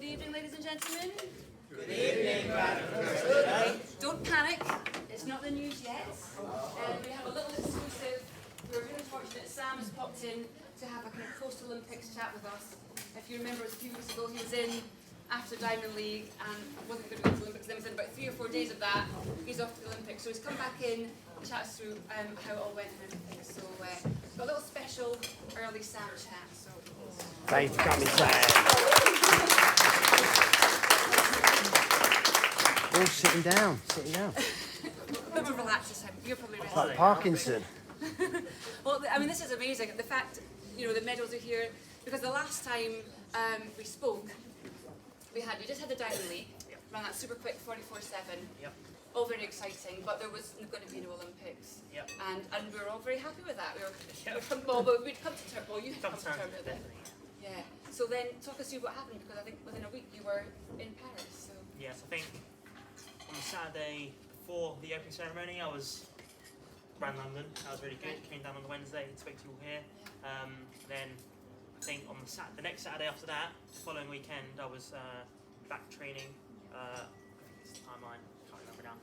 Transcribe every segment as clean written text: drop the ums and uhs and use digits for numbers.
Good evening, ladies and gentlemen. Good evening, Madam. Don't panic, it's not the news yet. We have a little exclusive. We're really fortunate Sam has popped in to have a kind of post-Olympics chat with us. If you remember, it was a few weeks ago he was in after Diamond League and wasn't going to go to the Olympics. Then within about 3 or 4 days of that, he's off to the Olympics. So he's come back in to chat us through how it all went and everything. So got a little special early Sam chat. So Thanks for coming, Sam. Oh, sitting down. a bit more relaxed this time. You're probably ready. Like Parkinson. Well, I mean, this is amazing. The fact, the medals are here, because the last time we spoke, we just had the Diamond League, ran that super quick 44.7. Yep. All very exciting, but there was going to be no Olympics. Yep. And we were all very happy with that. But we'd come to terms. Well, you had come to terms with it. Yeah. So then, talk us through what happened, because I think within a week you were in Paris. So. Yes, I think on the Saturday before the opening ceremony, I was around London. That was really good. Came down on the Wednesday to speak to you all here. Yeah. Then I think on the next Saturday after that, the following weekend, I was back training. I think it's the timeline. Can't remember now.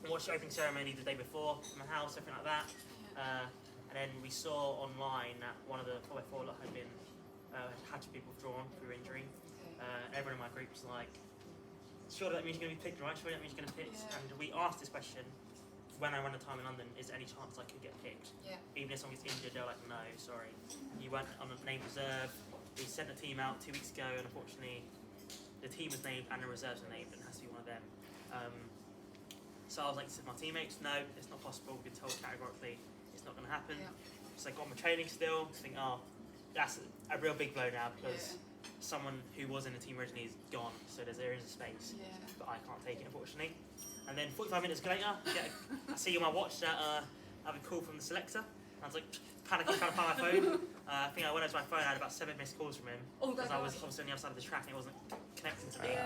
But watched the opening ceremony the day before in my house, everything like that. And then we saw online that one of the 4x4 lot had been had to be withdrawn through injury. Everyone in my group was like, "Surely that means you're going to be picked, right? Surely that means you're going to be picked." Yeah. And we asked this question when I ran the time in London: is there any chance I could get picked? Yeah. Even if someone gets injured, they're like, "No, sorry, you weren't on a named reserve." We sent the team out 2 weeks ago, and unfortunately, the team was named and the reserves are named, and it has to be one of them. So I was like to my teammates, "No, it's not possible." We've been told categorically it's not going to happen. Yeah. So I got my training still, think, "Oh, that's a real big blow now, because someone who was in the team originally is gone, so there is a space, but I can't take it, unfortunately." And then 45 minutes later, I see on my watch that I have a call from the selector. I was like panicking, trying to find my phone. I think I went over to my phone, I had about 7 missed calls from him, because I was obviously on the other side of the track and it wasn't connecting to me.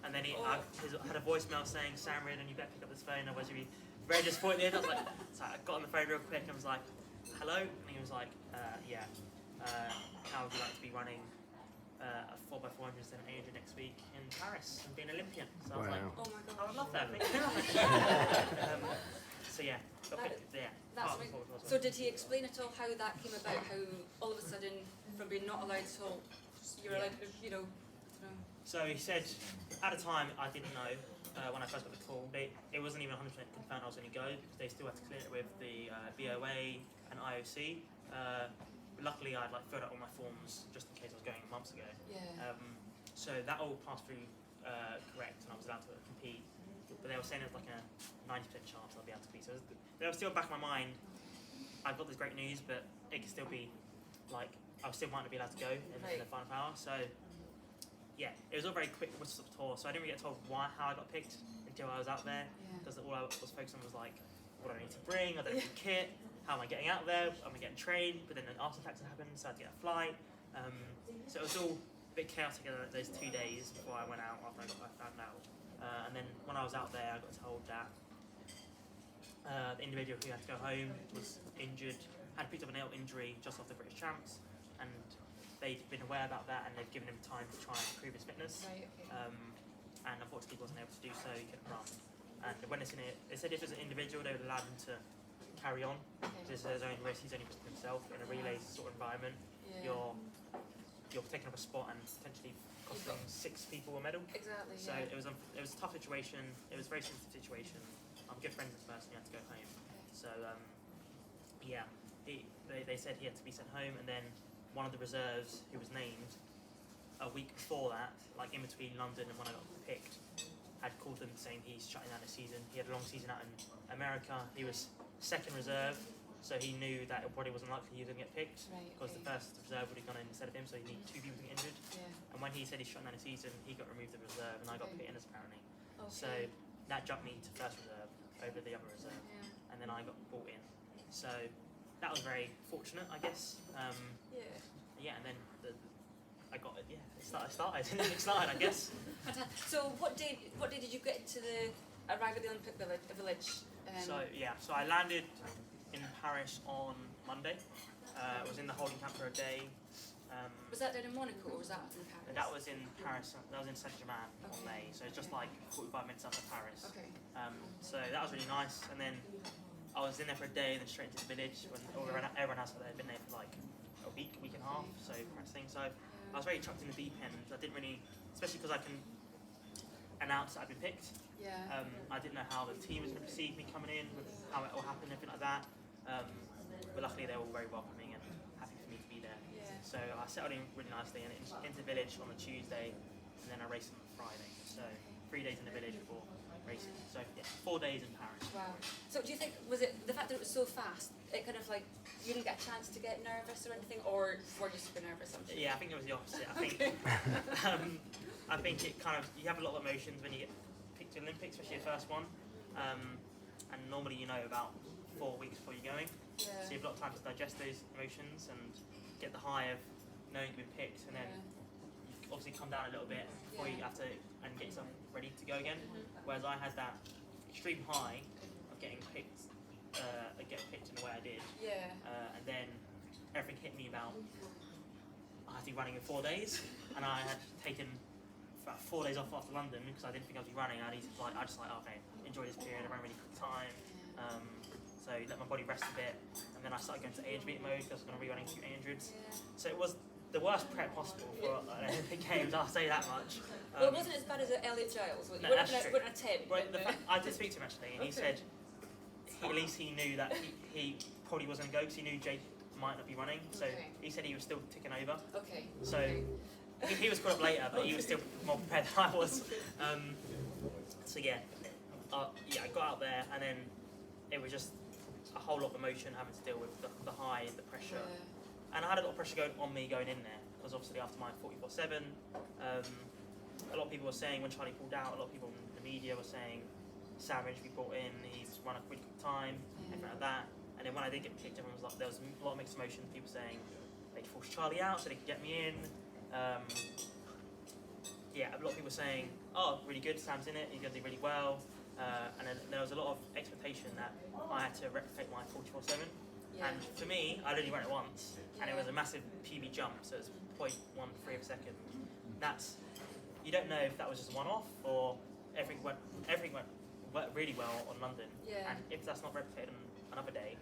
And then he had a voicemail saying, "Sam Reardon, you better pick up this phone, otherwise you'll be very disappointed." I was like, so I got on the phone real quick and was like, "Hello?" And he was like, "Yeah. How would you like to be running a 4x400 and 800 next week in Paris and being an Olympian?" So I was like, "Oh my god, I would love that." So yeah, that's amazing. So did he explain at all how that came about? How all of a sudden, from being not allowed to, you're allowed, So he said, at the time I didn't know when I first got the call. It wasn't even 100% confirmed I was going to go, because they still had to clear it with the BOA and IOC. Luckily, I'd filled out all my forms just in case I was going months ago. Yeah. So that all passed through correct, and I was allowed to compete. But they were saying there's a 90% chance I'll be able to compete. So they were still back in my mind. I've got this great news, but it could still be I still might not be allowed to go in the final hour. So yeah, it was all very quick whistle stop tour. So I didn't really get told how I got picked until I was out there, because all I was focused on was what do I need to bring? I don't have any kit. How am I getting out there? Am I getting trained? But then an arson tax happened, so I had to get a flight. So it was all a bit chaotic those 2 days before I went out, after I found out. And then when I was out there, I got told that the individual who had to go home was injured, had picked up a nail injury just off the British champs, and they'd been aware about that, and they'd given him time to try and improve his fitness. Right, okay. And unfortunately he wasn't able to do so, he couldn't run. And when it's in it, they said if it was an individual, they would allow him to carry on. This is his own risk, he's only risking himself in a relay sort of environment. You're taking up a spot and potentially costing 6 people a medal. Exactly. So it was a tough situation. It was a very sensitive situation. I'm good friends with this person. He had to go home. So they said he had to be sent home, and then one of the reserves who was named a week before that, in between London and when I got picked, had called them saying he's shutting down the season. He had a long season out in America. He was second reserve, so he knew that it probably wasn't likely he was going to get picked, because the first reserve would have gone in instead of him, so he needed 2 people to get injured. And when he said he's shutting down the season, he got removed the reserve, and I got put in as apparently. So that jumped me to first reserve over the other reserve, and then I got brought in. So that was very fortunate, I guess. And then I got it. It started. It started, I guess. So what day did you get to arrive at the Olympic village? So I landed in Paris on Monday. I was in the holding camp for a day. Was that down in Monaco or was that in Paris? And that was in Paris. That was in Saint-Germain on May. So it's just like 45 minutes after Paris. Okay. So that was really nice. And then I was in there for a day, then straight into the village when everyone else had been there for like a week and a half. So practicing. So I was very chucked in the deep end. I didn't really, especially because I can announce that I'd been picked. Yeah. I didn't know how the team was going to perceive me coming in, how it all happened, everything like that. But luckily they were all very welcoming and happy for me to be there. Yeah. So I settled in really nicely and into the village on the Tuesday, and then I raced on the Friday. So 3 days in the village before racing. So yeah, 4 days in Paris. Wow. So do you think, was it the fact that it was so fast, it kind of like, you didn't get a chance to get nervous or anything, or were you super nervous? Yeah, I think it was the opposite. I think I think it kind of, you have a lot of emotions when you get picked to Olympics, especially your first one. And normally you know about 4 weeks before you're going. Yeah. So you have a lot of time to digest those emotions and get the high of knowing you've been picked, and then you obviously come down a little bit before you have to and get yourself ready to go again. Whereas I had that extreme high of getting picked in the way I did. Yeah. And then everything hit me about, I had to be running in 4 days, and I had taken about 4 days off after London because I didn't think I would be running. I just like, okay, enjoy this period, I ran really quick time. So let my body rest a bit, and then I started going to age beat mode because I was going to be running 200s. So it was the worst prep possible for an Olympic Games, I'll say that much. Well, it wasn't as bad as Elliot Giles. No, You that's true. wouldn't attempt. Well, I did speak to him actually, and he said at least he knew that he probably wasn't going to go because he knew Jake might not be running. So he said he was still ticking over. Okay. So he was called up later, but he was still more prepared than I was. So yeah, I got out there, and then it was just a whole lot of emotion having to deal with the high, the pressure. And I had a lot of pressure going in there, because obviously after my 44.7, a lot of people were saying when Charlie pulled out, a lot of people in the media were saying Savage we brought in, he's run a really quick time, everything like that. And then when I did get picked, everyone was like, there was a lot of mixed emotions, people saying they'd force Charlie out so they could get me in. Yeah, a lot of people saying, oh, really good, Sam's in it, he's going to do really well. And then there was a lot of expectation that I had to replicate my 44.7. And for me, I'd only run it once, and it was a massive PB jump, so it's 0.13 of a second. That's, you don't know if that was just a one-off or everything went really well on London. And if that's not replicated on another day,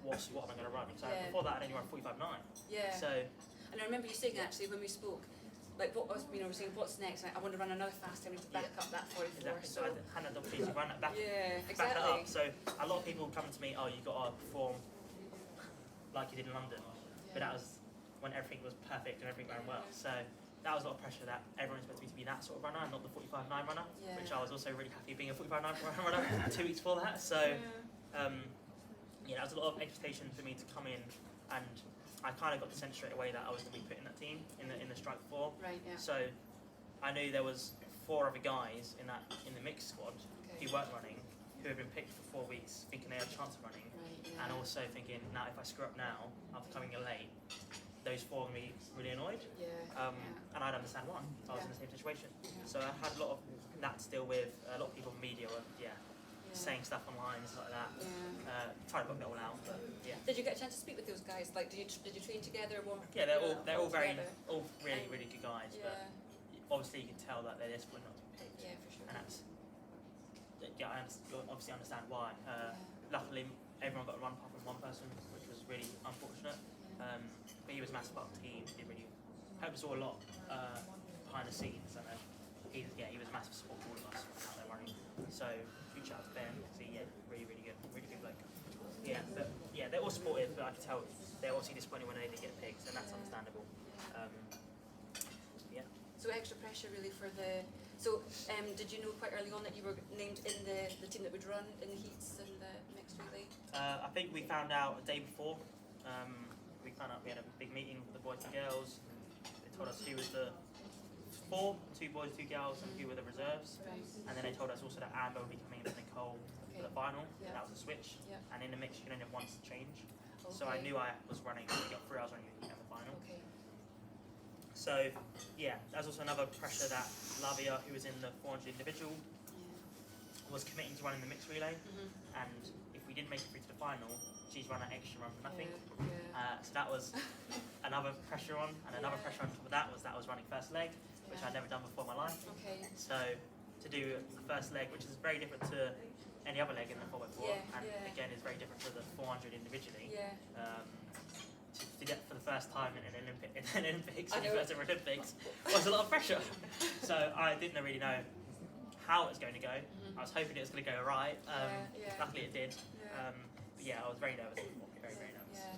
what am I going to run? So before that, I'd only run 45.9. So, and I remember you saying actually when we spoke, like what was, we're saying, what's next? Like, I want to run another fast time to back up that 44. Exactly. So I had an opportunity to run that back, back that up. So a lot of people come to me, oh, you got to perform like you did in London, but that was when everything was perfect and everything ran well. So that was a lot of pressure that everyone expected me to be that sort of runner and not the 45.9 runner, which I was also really happy being a 45.9 runner 2 weeks before that. So that was a lot of expectation for me to come in, and I kind of got the sense straight away that I was going to be put in that team in the Strike 4. Right. Yeah. So I knew there was 4 other guys in the mixed squad who weren't running, who had been picked for 4 weeks, thinking they had a chance of running. And also thinking, now if I screw up now, after coming in late, those 4 are going to be really annoyed. And I'd understand why. I was in the same situation. So I had a lot of that to deal with. A lot of people in media were, saying stuff online and stuff like that. Trying to work it all out. But, Did you get a chance to speak with those guys? Like, did you train together? Yeah, they're all really good guys. But obviously you can tell that they're desperate not to be picked. Yeah, for sure. And that's, I obviously understand why. Luckily, everyone got a run apart from one person, which was really unfortunate. But he was a massive part of the team. He really helped us all a lot behind the scenes. And he was a massive support for all of us out there running. So huge shout out to Ben. Really good bloke. But they're all supportive, but I can tell they're obviously disappointed when they didn't get picked, and that's understandable. So extra pressure really for the. So did you know quite early on that you were named in the team that would run in the heats and the mixed relay? I think we found out a day before. We found out we had a big meeting with the boys and girls. They told us who was the 4, 2 boys, 2 girls, and who were the reserves. And then they told us also that Amber would be coming in with Nicole for the final, and that was a switch. And in the mix, you can only have once to change. So I knew I was running. I got 3 hours running in the final. So that was also another pressure that Lavia, who was in the 400 individual, was committing to running the mixed relay. And if we didn't make it through to the final, she's run an extra run for nothing. Yeah. So that was another pressure on, and another pressure on top of that was running first leg, which I'd never done before in my life. Okay. So to do a first leg, which is very different to any other leg in the 4x4, and again is very different to the 400 individually. Yeah. To get for the first time in an Olympics, in the first ever Olympics, was a lot of pressure. So I didn't really know how it was going to go. I was hoping it was going to go right. Luckily it did. But yeah, I was very nervous. Very nervous. Yeah.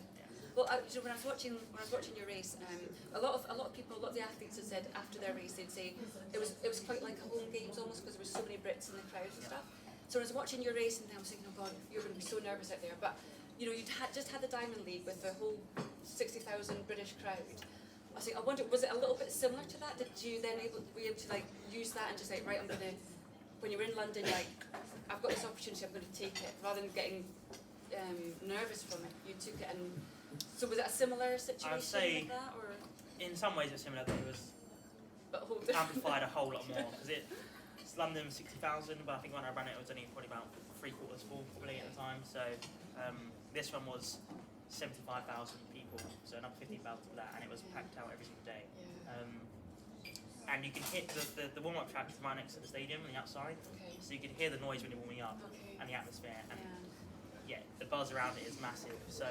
Well, so when I was watching your race, a lot of people, a lot of the athletes had said after their race, they'd say it was quite like home games almost, because there were so many Brits in the crowd and stuff. So I was watching your race and I was thinking, oh God, you're going to be so nervous out there. But you know, just had the Diamond League with the whole 60,000 British crowd. I was thinking, I wonder, was it a little bit similar to that? Did you then were you able to like use that and just like, right, I'm going to, when you were in London, like, I've got this opportunity, I'm going to take it, rather than getting nervous from it, you took it. And so was it a similar situation I'd say like that, or? In some ways it's similar, but it was But a whole different. amplified a whole lot more, because it's London 60,000, but I think when I ran it, it was only probably about 3/4 full probably at the time. So this one was 75,000 people, so another 15,000 for that, and it was packed out every single day. And you can hit the warm-up track is right next to the stadium on the outside, so you can hear the noise when you're warming up and the atmosphere, and the buzz around it is massive. So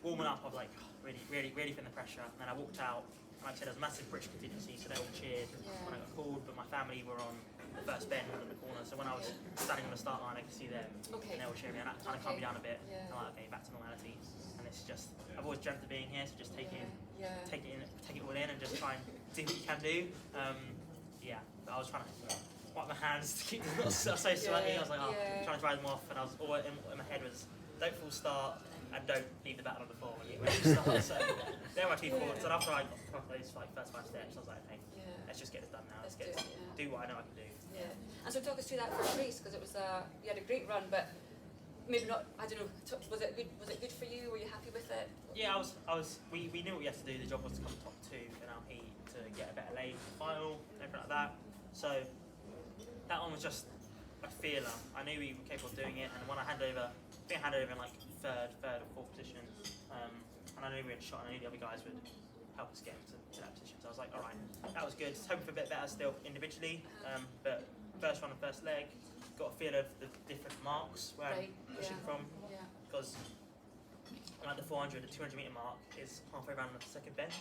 warming up, I was like, really feeling the pressure, and then I walked out, and like I said, there was massive British contingency, so they all cheered when I got called, but my family were on the first bend in the corner, so when I was standing on the start line, I could see them, and they were cheering me, and that kind of calmed me down a bit, and I'm like, okay, back to normality. And it's just, I've always dreamt of being here, so just take it all in, and just try and do what you can do. But I was trying to wipe my hands to keep them not so sweaty. I was like, trying to dry them off, and I was all in my head was, don't full start, and don't leave the battle on the floor when you start. So there were my 2 thoughts, and after I got those like first 5 steps, I was like, okay, let's just get this done now. Let's do what I know I can do. Yeah. And so talk us through that first race, because it was you had a great run, but maybe not. I don't know. Was it good? Was it good for you? Were you happy with it? Yeah, I was. We knew what we had to do. The job was to come top 2 in our heat to get a better lane for the final, everything like that. So that one was just a feeler. I knew we were capable of doing it, and when I handed over, I think I handed over in like third or fourth position, and I knew we had a shot, and I knew the other guys would help us get to that position. So I was like, all right, that was good. Hoping for a bit better still individually, but first run and first leg, got a feel of the different marks where I'm pushing from, because like the 400, the 200 meter mark is halfway around the second bend,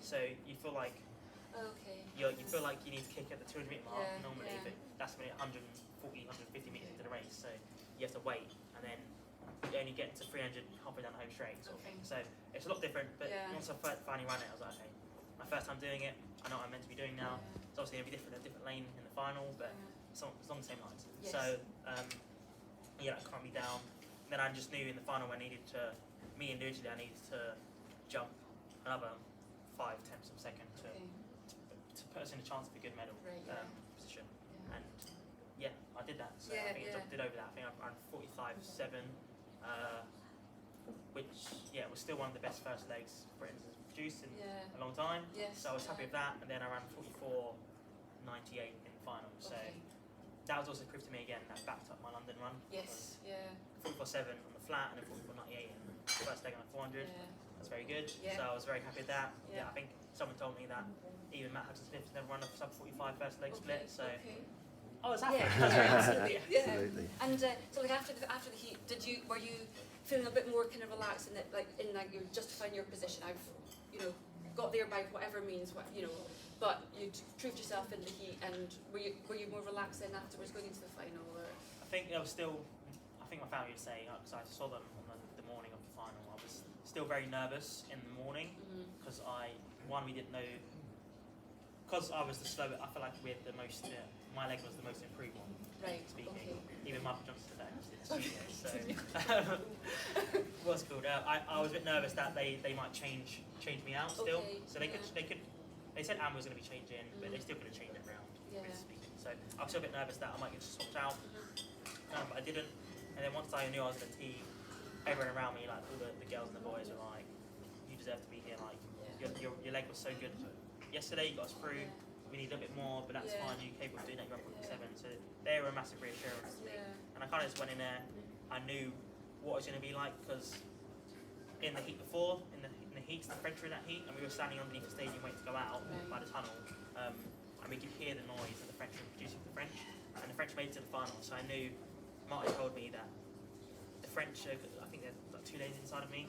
so you feel like you feel like you need to kick at the 200 meter mark normally, but that's when 140, 150 meters into the race, so you have to wait, and then you only get to 300 halfway down the home straight sort of thing. So it's a lot different, but once I finally ran it, I was like, okay, my first time doing it, I know what I'm meant to be doing now. It's obviously going to be different, a different lane in the final, but it's along the same lines. So that calmed me down. And then I just knew in the final I needed to, me individually, I needed to jump another 5/10 of a second to put us in a chance of a good medal position. And I did that. So I think I did over that. I think I ran 45.7, which was still one of the best first legs Britain's has produced in a long time. So I was happy with that. And then I ran 44.98 in the final. So that was also proof to me again that backed up my London run. 44.7 on the flat and then 44.98 in the first leg on the 400. That's very good. So I was very happy with that. I think someone told me that even Matt Hudson-Smith's never run a sub 45 first leg split. So I was happy. Absolutely. And so like after the heat, were you feeling a bit more kind of relaxed in that, like you're justifying your position? I've got there by whatever means, but you proved yourself in the heat, and were you more relaxed then afterwards going into the final? Or? I think I was still. I think my family would say, because I saw them on the morning of the final, I was still very nervous in the morning because we didn't know. Because I was the slowest, I feel like we had the most. My leg was the most improved one. Speaking, even Michael Johnson today was in the studio. So what's called? I was a bit nervous that they might change me out still. So they could. They said Anne was going to be changed in, but they still could have changed it around. Speaking. So I was still a bit nervous that I might get swapped out, but I didn't. And then once I knew I was in the team, everyone around me, like all the girls and the boys, were like, "You deserve to be here. Like your leg was so good yesterday. You got us through. We need a little bit more, but that's fine. You're capable of doing that. You're up 7." So they were a massive reassurance to me. And I kind of just went in there. I knew what it's going to be like, because in the heat before, in the heats, the French were in that heat, and we were standing underneath the stadium waiting to go out by the tunnel, and we could hear the noise that the French were producing for the French, and the French made it to the final. So I knew, Martin told me that the French, I think they're like 2 days inside of me,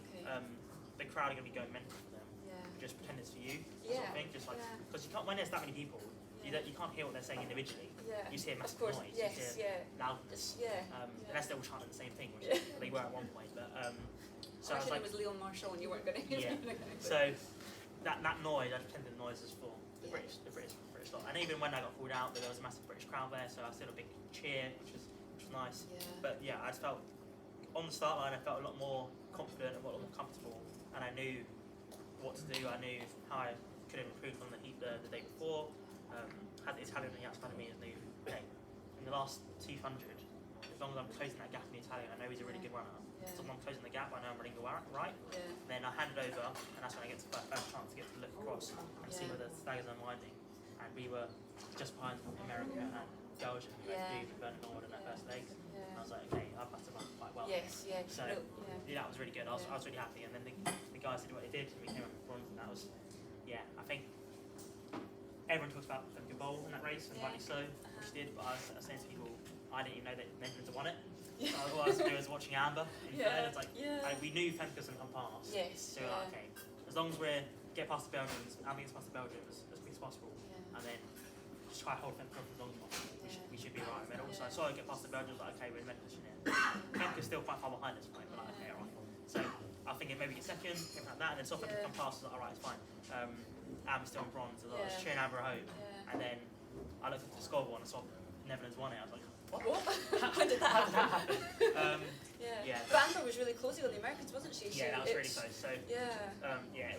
the crowd are going to be going mental for them. Just pretend it's for you, sort of thing. Just like, because you can't, when there's that many people, you can't hear what they're saying individually. You just hear massive noise, you hear loudness, unless they're all chanting the same thing, which they were at one point. But so I was like, it was Leon Marshall and you weren't going to hear it. So that noise, I pretended the noise was for the British lot. And even when I got pulled out, there was a massive British crowd there, so I still a big cheer, which was nice. But yeah, I just felt on the start line, I felt a lot more confident and a lot more comfortable, and I knew what to do. I knew how I could have improved on the heat the day before. Had the Italian on the outside of me and knew, okay, in the last 200, as long as I'm closing that gap in the Italian, I know he's a really good runner. So as long as I'm closing the gap, I know I'm running the right. Then I hand it over, and that's when I get the first chance to get to look across and see where the staggers are unwinding. And we were just behind America and Belgium, like Reardon in that first leg. And I was like, okay, I passed them up quite well. So that was really good. I was really happy. And then the guys did what they did, and we came up with bronze, and that was, I think everyone talks about the bowl in that race, and rightly so, which she did. But I was saying to people, I didn't even know that Netherlands had won it. So all I was doing was watching Amber. It's like we knew Femke's going to come past. So we're like, okay, as long as we get past the Belgians, Amber gets past the Belgians as quick as possible, and then just try to hold Femke for as long as possible. We should be right in the middle. So I saw her get past the Belgians, like, okay, we're in the middle position here. Femke's still quite far behind us, but like, okay, alright. So I was thinking maybe get second, something like that, and then saw Femke come past. I was like, alright, it's fine. Amber's still on bronze. I was cheering Amber home, and then I looked at the scoreboard and I saw Netherlands won it. I was like, what? How did that happen? But Amber was really closing on the Americans, wasn't she? That was really close. So it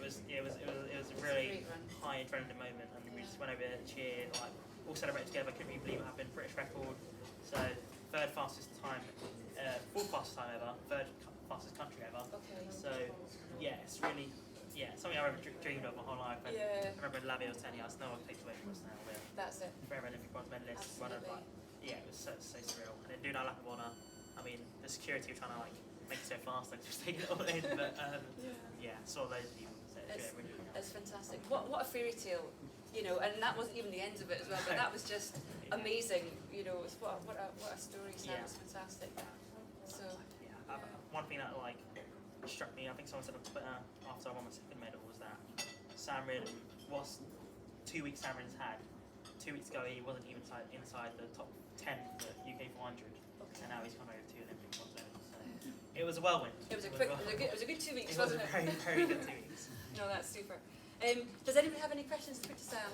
was a really high adrenaline moment, and we just went over there, cheered, like all celebrated together. Couldn't really believe what happened. British record. So third fastest time, fourth fastest time ever, third fastest country ever. So it's really something I've ever dreamed of my whole life. And I remember Lavia was telling me, I was no one takes away from us now. That's it. Forever Olympic bronze medalist, runner. It was so surreal. And then doing our lap of honour, I mean, the security were trying to like make it so fast, like just taking it all in. But saw loads of people. So it's fantastic. What a fairy tale, and that wasn't even the end of it as well. But that was just amazing. What a story. Sam, it's fantastic. So one thing that like struck me, I think someone said on Twitter after I won my second medal, was that Sam Reardon was 2 weeks Sam Reardon's had. 2 weeks ago he wasn't even inside the top 10 for the UK 400, and now he's come over to Olympic bronze medal. So it was a whirlwind. It was a good 2 weeks, wasn't it? Very, very good 2 weeks. No, that's super. Does anybody have any questions to put to Sam?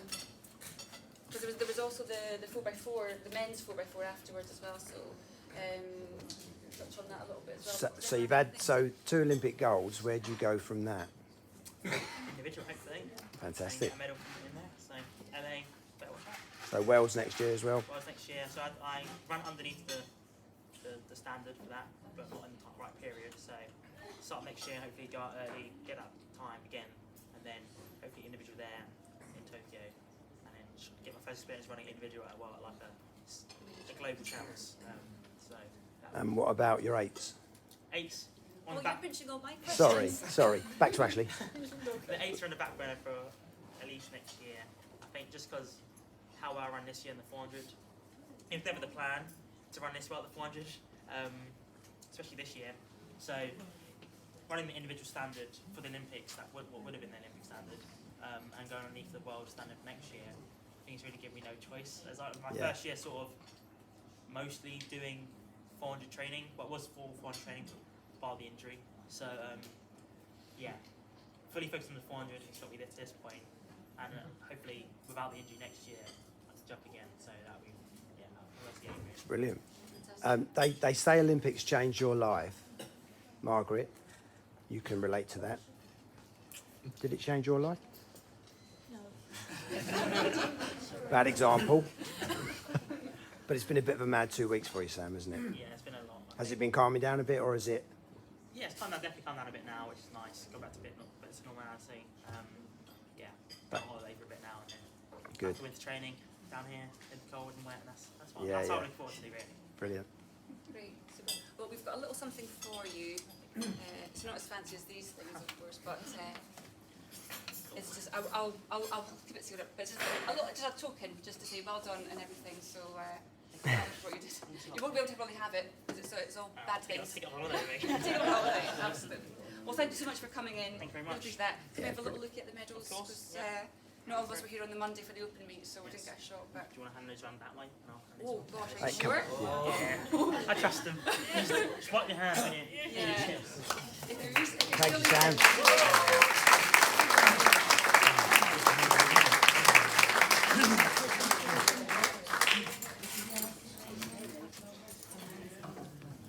Because there was also the 4x4, the men's 4x4 afterwards as well. So touch on that a little bit as well. So you've had 2 Olympic golds. Where do you go from that? Individual, hopefully. Fantastic. A medal in there. So LA, better watch out. So Wales next year as well. Wales next year. So I ran underneath the standard for that, but not in the right period. So start next year, hopefully go out early, get that time again, and then hopefully individual there in Tokyo, and then get my first experience running individual at like a global channels. And what about your 8s? 8s. You're pinching all my questions. Sorry. Back to Ashley. The 8s are in the back burner for at least next year. I think just because how well I ran this year in the 400, it was never the plan to run this well at the 400, especially this year. So running the individual standard for the Olympics, what would have been the Olympic standard, and going underneath the world standard for next year, I think it's really given me no choice. As my first year sort of mostly doing 400 training, but was full 400 training bar the injury. So fully focused on the 400, it's got me to this point, and hopefully without the injury next year, I can jump again. So that would be that's the aim. It's brilliant. They say Olympics changed your life, Margaret. You can relate to that. Did it change your life? No. Bad example. But it's been a bit of a mad 2 weeks for you, Sam, hasn't it? Yeah, it's been a lot. Has it been calming down a bit, or is it? Yeah, it's definitely calmed down a bit now, which is nice. Go back to a bit to normality. Got a holiday for a bit now, and then Good. back to winter training down here in the cold and wet, and that's fine. Yeah, That's what I look forward to, really. Brilliant. Great. Super. But we've got a little something for you. It's not as fancy as these things, of course, but it's just I'll keep it sealed up. But it's just a token, just to say well done and everything. So what you did. You won't be able to probably have it because it's all bad things. Take it on holiday, mate. Take it on holiday, absolutely. Well, thank you so much for coming in. Thank you very much. Appreciate that. Can we have a little look at the medals? Of course, Because not all of us were here on the Monday for the open meet, so we didn't get a shot. But Do you want to hand those around that way? And I'll hand these oh on. gosh, are you Right, sure? Yeah. I trust them. Just wipe your hands when you Yeah. cheers. If you're Thank you, really- Sam.